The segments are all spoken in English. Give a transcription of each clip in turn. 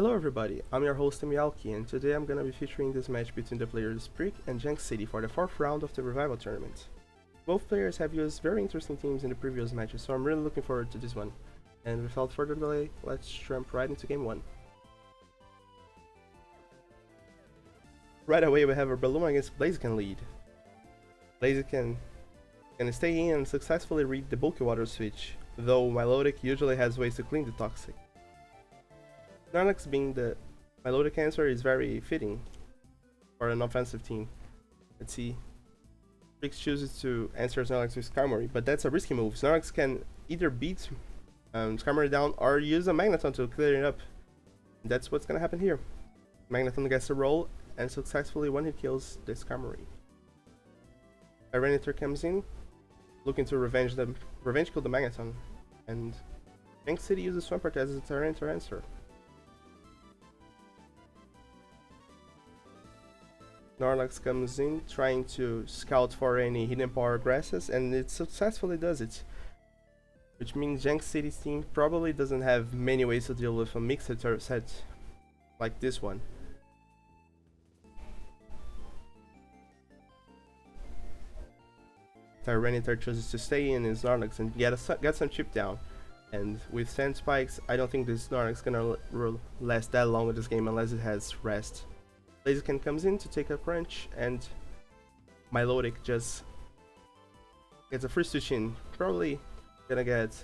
Hello everybody, I'm your host Miyalki, and today I'm gonna be featuring this match between the players Spreek and Jank City for the 4th round of the Revival tournament. Both players have used very interesting teams in the previous matches, so I'm really looking forward to this one. And without further delay, let's jump right into game 1. Right away we have a Balloon against Blaziken lead. Blaziken can stay in and successfully read the bulky water switch, though Milotic usually has ways to clean the toxic. Snorlax being the Milotic answer is very fitting for an offensive team. Let's see. Spreek chooses to answer Snorlax with Skarmory, but that's a risky move. Snorlax can either beat Skarmory down or use a Magneton to clear it up. That's what's gonna happen here. Magneton gets a roll and successfully one-hit kills the Skarmory. Tyranitar comes in, looking to revenge kill the Magneton, and Jank City uses Swampert as a Tyranitar answer. Snorlax comes in trying to scout for any hidden power grasses, and it successfully does it. Which means Jank City's team probably doesn't have many ways to deal with a mixed set like this one. Tyranitar chooses to stay in his Snorlax and get some chip down. And with Sand Spikes, I don't think this Snorlax gonna last that long in this game unless it has rest. Blaziken comes in to take a crunch, and Milotic just gets a free switch in. Probably gonna get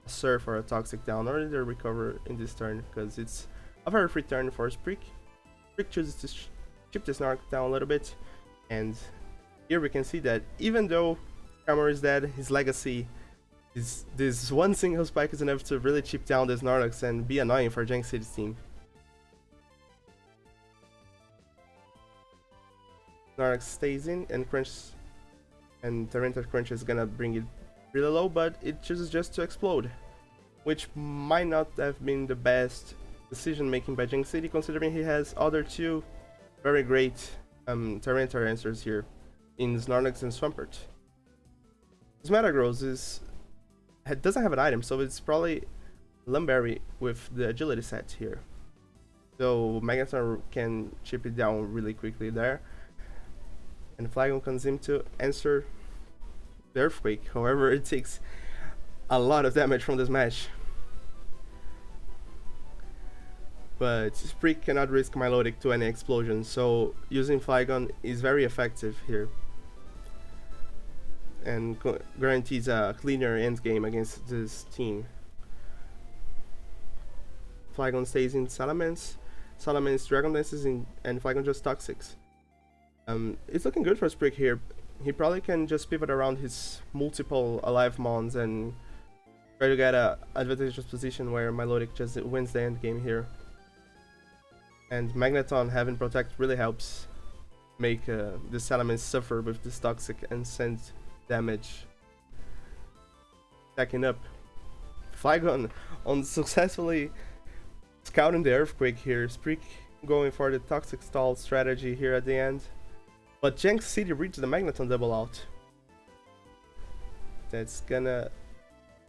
a Surf or a Toxic down, or either recover in this turn, because it's a very free turn for Spreek. Spreek chooses to chip the Snorlax down a little bit, and here we can see that even though Skarmory is dead, his legacy is this one single spike is enough to really chip down the Snorlax and be annoying for Jank City's team. Snorlax stays in and crunches, and Tyranitar crunch is gonna bring it really low, but it chooses just to explode, which might not have been the best decision making by Jank City, considering he has other two very great Tyranitar answers here in Snorlax and Swampert. His Metagross doesn't have an item, so it's probably Lumberry with the agility set here, so Magneton can chip it down really quickly there. And Flygon comes in to answer the Earthquake. However, it takes a lot of damage from this match. But Spreek cannot risk Milotic to any explosion, so using Flygon is very effective here. And guarantees a cleaner endgame against this team. Flygon stays in Salamence. Salamence Dragon Dances in, and Flygon just Toxics. It's looking good for Spreek here. He probably can just pivot around his multiple alive mons and try to get a advantageous position where Milotic just wins the end game here. And Magneton having Protect really helps make the Salamence suffer with this Toxic and send damage. Stacking up. Flygon on successfully scouting the Earthquake here. Spreek going for the Toxic stall strategy here at the end. But Jank City reads the Magneton double out. That's gonna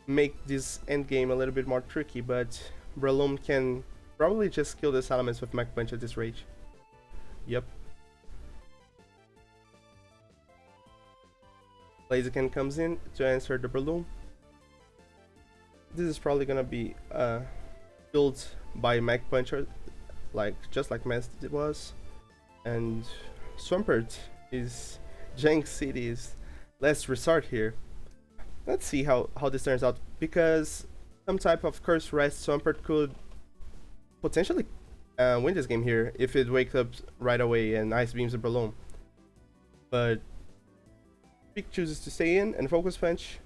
make this endgame a little bit more tricky, but Breloom can probably just kill the Salamence with Mach Punch at this rate. Yep. Blaziken comes in to answer the Breloom. This is probably gonna be killed by Mach Punch, just like Mast was, and Swampert is Jank City's last resort here. Let's see how this turns out, because some type of Curse Rest Swampert could potentially win this game here if it wakes up right away and Ice Beams the Breloom. But Spreek chooses to stay in and Focus Punch.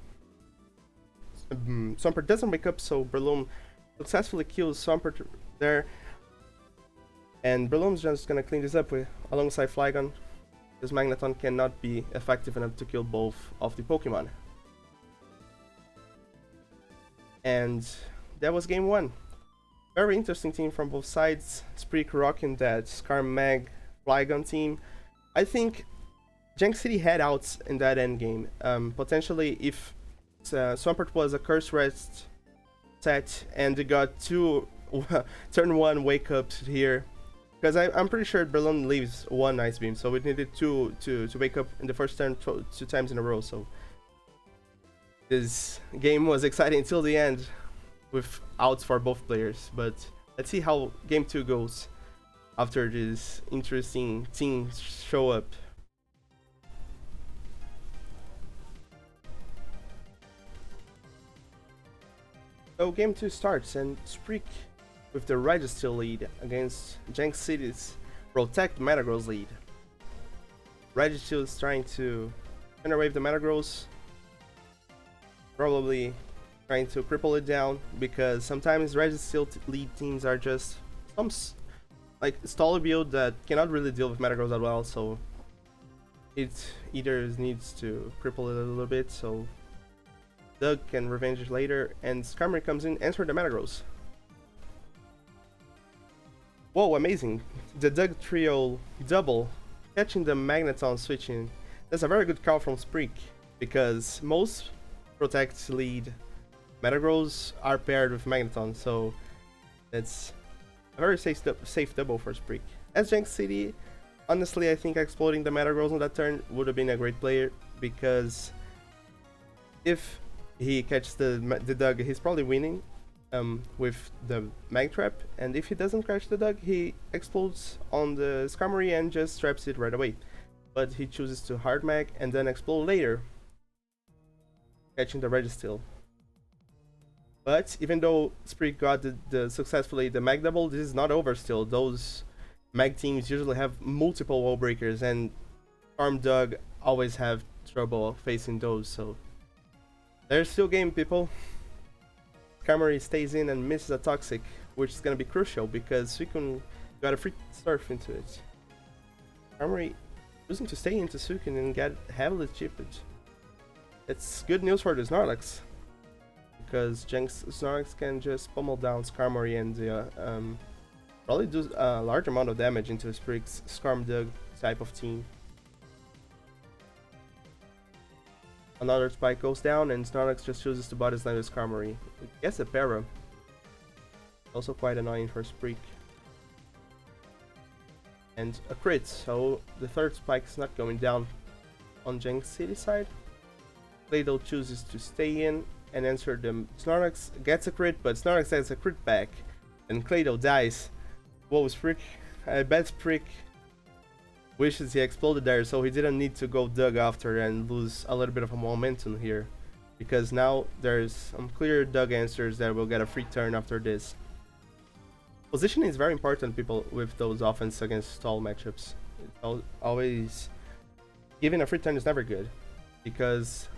Swampert doesn't wake up, so Breloom successfully kills Swampert there. And Breloom's just gonna clean this up alongside Flygon. This Magneton cannot be effective enough to kill both of the Pokemon. And that was game 1. Very interesting team from both sides. Spreek rocking that Skarmag Flygon team. I think Jank City had outs in that end game. Potentially, if Swampert was a Curse Rest set and they got 2 turn 1 wake up here. Because I'm pretty sure Berlin leaves 1 Ice Beam, so we needed 2 to wake up in the first turn 2 times in a row, so... This game was exciting until the end, with outs for both players, but let's see how game 2 goes after this interesting team show up. So game 2 starts, and Spreek with the Registeel lead against Jank City's Protect Metagross lead. Registeel is trying to wave the Metagross, probably trying to cripple it down, because sometimes Registeel lead teams are just some like stall build that cannot really deal with Metagross that well, so it either needs to cripple it a little bit so Doug can revenge it later, and Skarmory comes in, answer the Metagross. Whoa, amazing! The Doug trio double, catching the Magneton switching. That's a very good call from Spreek, because most Protect lead Metagross are paired with Magneton, so that's a very safe double for Spreek. As Jank City, honestly, I think exploding the Metagross on that turn would have been a great player, because if he catches the Doug, he's probably winning with the Mag Trap, and if he doesn't catch the Doug, he explodes on the Skarmory and just traps it right away. But he chooses to Hard Mag and then explode later, catching the Registeel. But even though Spreek got successfully the Mag Double, this is not over still. Those Mag teams usually have multiple wall breakers, and Farm Doug always have trouble facing those, so there's still game, people. Skarmory stays in and misses a Toxic, which is gonna be crucial because Suicune got a free surf into it. Skarmory choosing to stay into Suicune and get heavily chipped. It's good news for the Snorlax, because Snorlax can just pummel down Skarmory and probably do a large amount of damage into Spreek's Skarmdug type of team. Another spike goes down, and Snorlax just chooses to body slam with Skarmory. I guess a para. Also quite annoying for Spreek. And a crit, so the third spike is not going down on Jank City side. Claydol chooses to stay in and answer them. Snorlax gets a crit, but Snorlax gets a crit back, and Claydol dies. Whoa, Spreek. I bet Spreek wishes he exploded there, so he didn't need to go Doug after and lose a little bit of a momentum here, because now there's some clear Doug answers that will get a free turn after this. Positioning is very important, people, with those offense against stall matchups. It's always giving a free turn is never good, because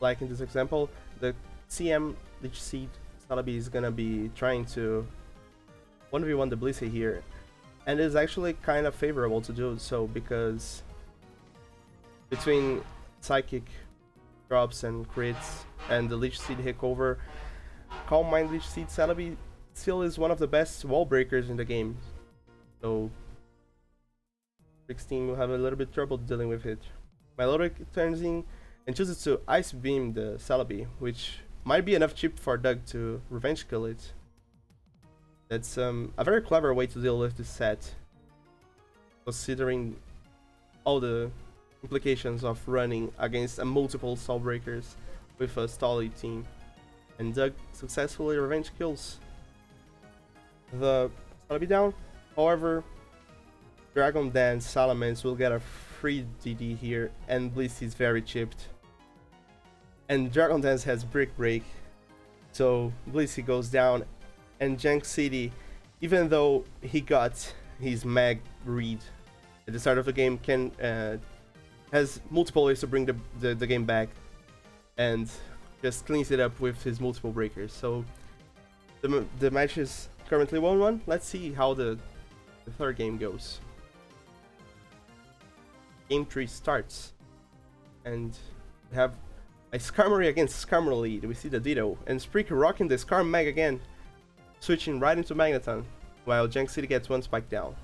like in this example, the CM Leech Seed Celebi is gonna be trying to 1v1 the Blissey here. And it's actually kind of favorable to do so, because between Psychic drops and crits and the Leech Seed Hickover, Calm Mind Leech Seed Celebi still is one of the best wall breakers in the game. So Spreek's team will have a little bit trouble dealing with it. Milotic turns in and chooses to Ice Beam the Celebi, which might be enough chip for Doug to revenge kill it. That's a very clever way to deal with this set, considering all the implications of running against multiple stall breakers with a stally team. And Doug successfully revenge kills the Celebi down. However, Dragon Dance Salamence will get a free DD here, and Bliss is very chipped. And Dragon Dance has Brick Break, so Blissey goes down. And Jank City, even though he got his Mag read at the start of the game, has multiple ways to bring the game back, and just cleans it up with his multiple breakers. So the match is currently 1-1. Let's see how the third game goes. Game 3 starts, and we have a Skarmory against Skarmory lead. We see the Ditto, and Spreek rocking the Skarm Mag again, switching right into Magneton, while Jank City gets one spike down.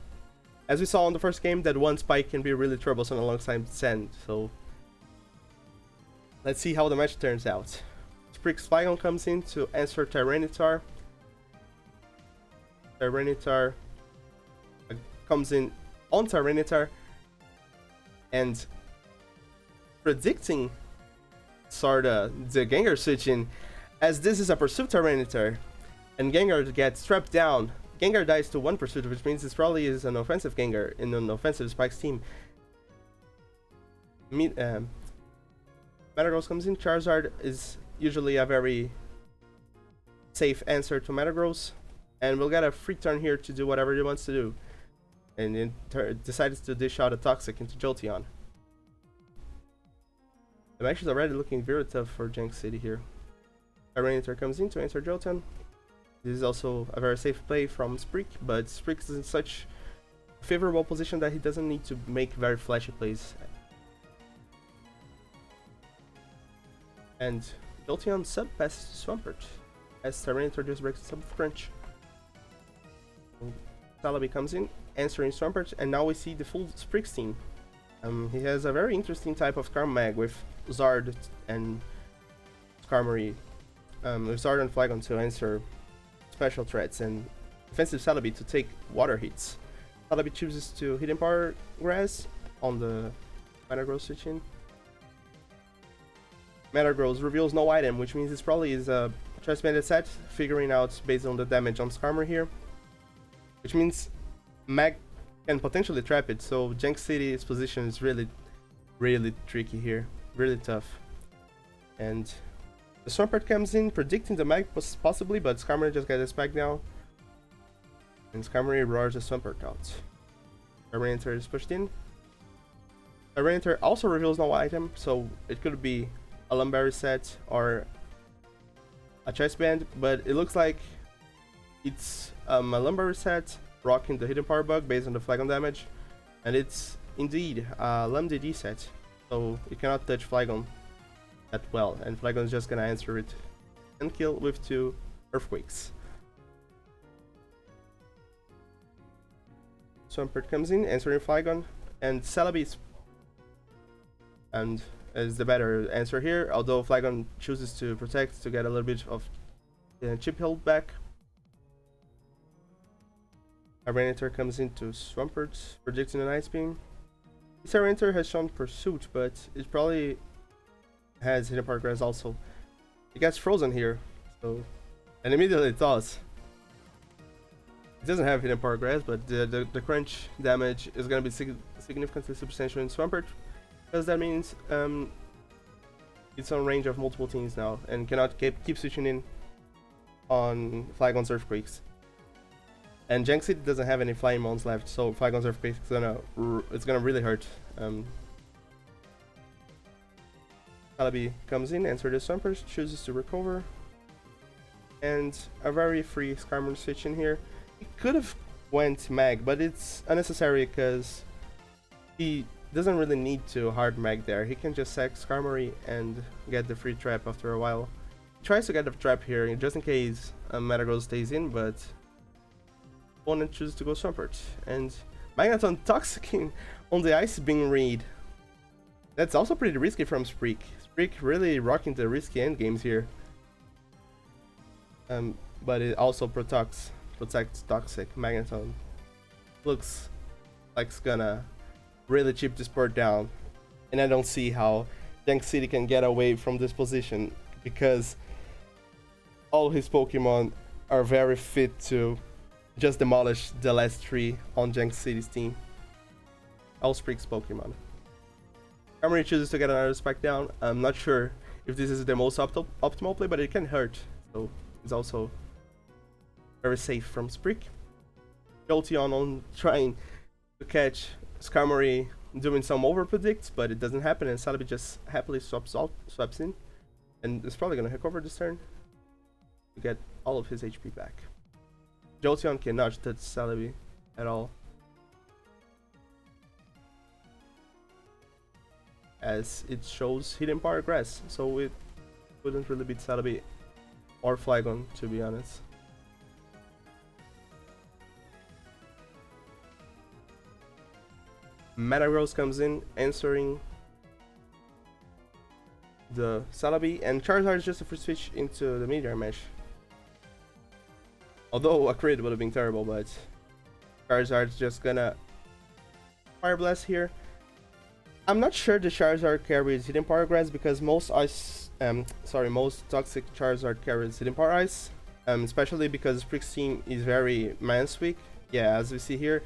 As we saw in the first game, that one spike can be really troublesome alongside Sand, so let's see how the match turns out. Spreek's Flygon comes in to answer Tyranitar. Tyranitar comes in on Tyranitar and predicting sorta the Gengar switching, as this is a Pursuit Tyranitar and Gengar gets strapped down. Gengar dies to 1 Pursuit, which means this probably is an offensive Gengar in an offensive Spikes team. Metagross comes in. Charizard is usually a very safe answer to Metagross, and we'll get a free turn here to do whatever he wants to do. And it decides to dish out a Toxic into Jolteon. The match is already looking very tough for Jinx City here. Tyranitar comes in to answer Jolteon. This is also a very safe play from Spreek, but Spreek is in such a favorable position that he doesn't need to make very flashy plays. And Jolteon sub passes Swampert, as Tyranitar just breaks sub crunch. Celebi comes in, answering Swampert, and now we see the full Spreek team. He has a very interesting type of Skarmory with Zard and Skarmory, with Zard and Flygon to answer special threats, and defensive Celebi to take water hits. Celebi chooses to Hidden Power Grass on the Metagross switch-in. Metagross reveals no item, which means this probably is a Choice Banded set, figuring out based on the damage on Skarmory here. Which means Mag can potentially trap it, so Jinx City's position is really tricky here, really tough. And the Swampert comes in, predicting the Mag possibly, but Skarmory just gets back down. And Skarmory roars the Swampert out. Tyranitar is pushed in. Tyranitar also reveals no item, so it could be a Lumberry set or a Chest Band, but it looks like it's a Lumberry set rocking the Hidden Power Bug based on the Flygon damage, and it's indeed a LumDD set, so you cannot touch Flygon that well, and Flygon is just gonna answer it and kill with 2 Earthquakes. Swampert comes in, answering Flygon, and Celebi is the better answer here, although Flygon chooses to protect to get a little bit of chip health back. Tyranitar comes into Swampert, predicting an Ice Beam. Tyranitar has shown Pursuit, but it probably has Hidden Power Grass also. It gets frozen here, so, and immediately it thaws. It doesn't have Hidden Power Grass, but the crunch damage is going to be significantly substantial in Swampert, because that means it's on range of multiple teams now and cannot keep switching in on Flygon's Earthquakes. And Jinx City doesn't have any Flying Mons left, so Flygon's Earthquake is gonna really hurt. Celebi comes in, answers the Swampert, chooses to recover, and a very free Skarmory switch in here. He could have went Mag, but it's unnecessary because he doesn't really need to hard Mag there. He can just sack Skarmory and get the free trap after a while. He tries to get the trap here just in case Metagross stays in, but opponent chooses to go Swampert, and Magneton Toxicking on the Ice Beam read. That's also pretty risky from Spreek. Spreek really rocking the risky endgames here. But it also protects Toxic. Magneton looks like it's gonna really chip this part down, and I don't see how Jinx City can get away from this position because all his Pokemon are very fit to just demolish the last 3 on Jinx City's team. All Spreek's Pokemon. Skarmory chooses to get another Spike down. I'm not sure if this is the most optimal play, but it can hurt, so it's also very safe from Spreek. Jolteon on trying to catch Skarmory doing some over predicts, but it doesn't happen, and Celebi just happily swaps in, and is probably gonna recover this turn to get all of his HP back. Jolteon cannot touch Celebi at all, as it shows Hidden Power Grass, so it wouldn't really beat Celebi or Flygon, to be honest. Metagross comes in, answering the Celebi, and Charizard is just a free switch into the Meteor Mesh. Although a crit would have been terrible, but Charizard's just gonna Fire Blast here. I'm not sure the Charizard carries Hidden Power Grass because most most Toxic Charizard carries Hidden Power Ice. Especially because Prixine is very Mance weak. Yeah, as we see here,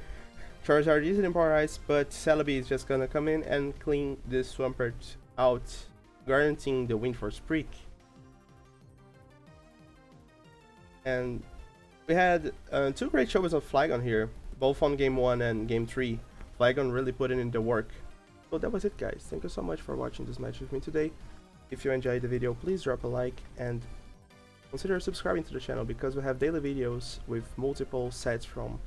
Charizard is Hidden Power Ice, but Celebi is just gonna come in and clean this Swampert out, guaranteeing the win for Spreak. And we had 2 great shows of Flygon here, both on Game 1 and Game 3. Flygon really putting in the work. So that was it, guys. Thank you so much for watching this match with me today. If you enjoyed the video, please drop a like and consider subscribing to the channel because we have daily videos with multiple sets from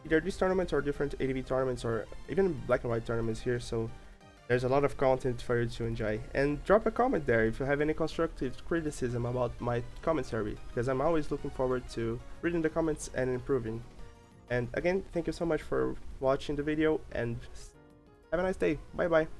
either this tournament or different ADV tournaments or even black and white tournaments here. So there's a lot of content for you to enjoy. And drop a comment there if you have any constructive criticism about my commentary, because I'm always looking forward to reading the comments and improving. And again, thank you so much for watching the video and have a nice day. Bye bye.